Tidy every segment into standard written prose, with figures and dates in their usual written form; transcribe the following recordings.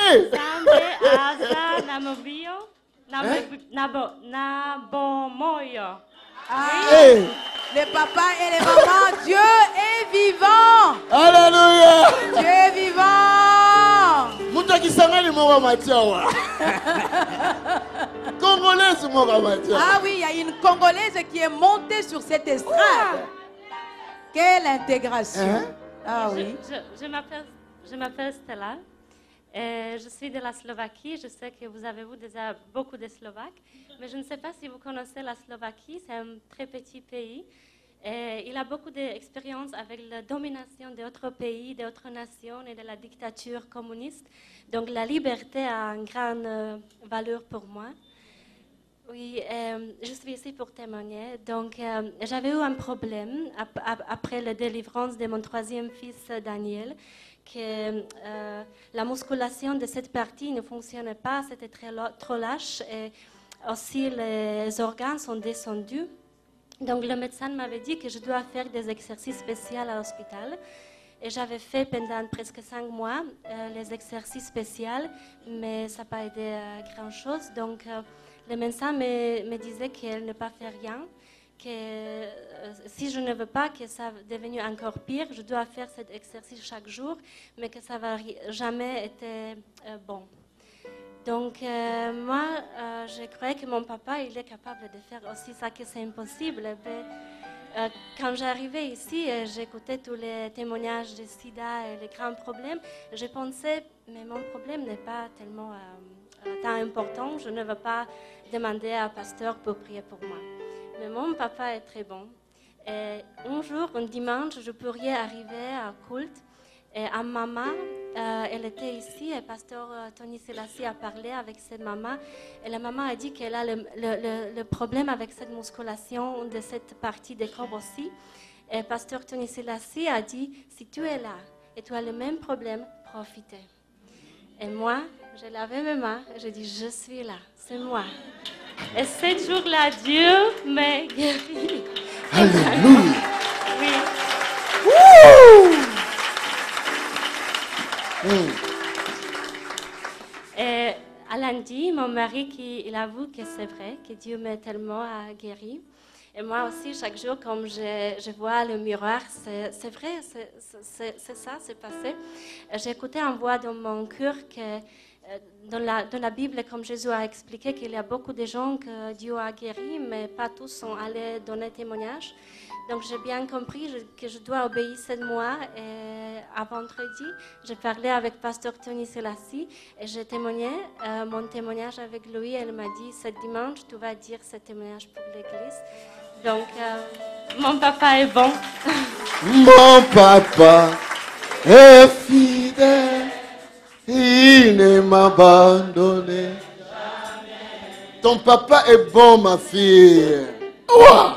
Sande asa namobio. Nabomoyo. Ah, les papas et les mamans, Dieu est vivant. Alléluia. Dieu est vivant. Mutaki sangani moga matiawa. Congolaise moga matiawa. Ah oui, il y a une Congolaise qui est montée sur cette estrade. Quelle intégration. Ah oui. Je m'appelle Stella. Je suis de la Slovaquie. Je sais que vous avez déjà beaucoup de Slovaques. Mais je ne sais pas si vous connaissez la Slovaquie. C'est un très petit pays. Et il a beaucoup d'expérience avec la domination d'autres pays, d'autres nations et de la dictature communiste. Donc la liberté a une grande valeur pour moi. Oui, je suis ici pour témoigner. Donc j'avais eu un problème après la délivrance de mon troisième fils Daniel, que la musculation de cette partie ne fonctionnait pas, c'était trop lâche et aussi les organes sont descendus. Donc le médecin m'avait dit que je dois faire des exercices spéciaux à l'hôpital. Et j'avais fait pendant presque 5 mois les exercices spéciaux, mais ça n'a pas aidé grand-chose. Donc le médecin me disait qu'elle ne pas faire rien, que si je ne veux pas que ça devienne encore pire, je dois faire cet exercice chaque jour, mais que ça ne va jamais être bon. Donc moi, je croyais que mon papa, il est capable de faire aussi ça, que c'est impossible. Mais, quand j'arrivais ici, j'écoutais tous les témoignages de SIDA et les grands problèmes. Je pensais, mais mon problème n'est pas tellement tant important. Je ne veux pas demander à un pasteur pour prier pour moi. Mais mon papa est très bon. Et un jour, un dimanche, je pourrais arriver à culte. Et à maman, elle était ici, et le pasteur Tony Selassie a parlé avec cette maman. Et la maman a dit qu'elle a le problème avec cette musculation de cette partie du corps aussi. Et le pasteur Tony Selassie a dit, si tu es là et tu as le même problème, profitez. Et moi, je lavais mes mains et je dis, je suis là, c'est moi. Et ce jour-là, Dieu m'a guéri. Alléluia. Oui. Et à lundi, mon mari il avoue que c'est vrai, que Dieu m'a tellement guéri. Et moi aussi, chaque jour, comme je vois le miroir, c'est vrai, c'est ça, c'est passé. J'écoutais en voix dans mon cœur que dans la Bible, comme Jésus a expliqué, qu'il y a beaucoup de gens que Dieu a guéris, mais pas tous sont allés donner témoignage. Donc j'ai bien compris que je dois obéir cette mois. Et à vendredi, j'ai parlé avec pasteur Tony Selassie et j'ai témoigné mon témoignage avec lui. Elle m'a dit, ce dimanche, tu vas dire ce témoignage pour l'église. Donc mon papa est bon. Mon papa est fidèle, il ne m'a abandonné. Ton papa est bon, ma fille. Ouah!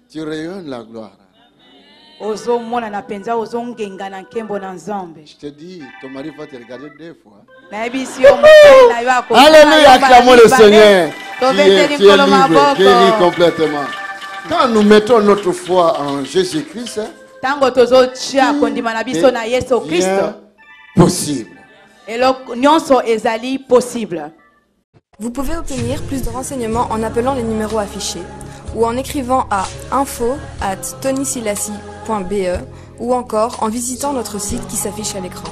Tu rayonnes la gloire. Je te dis, ton mari va te regarder 2 fois. Alléluia, acclamons le Seigneur. Tu es libre, guéri complètement. Quand nous mettons notre foi en Jésus-Christ, c'est possible. Vous pouvez obtenir plus de renseignements en appelant les numéros affichés ou en écrivant à info@tonyselassie.be ou encore en visitant notre site qui s'affiche à l'écran.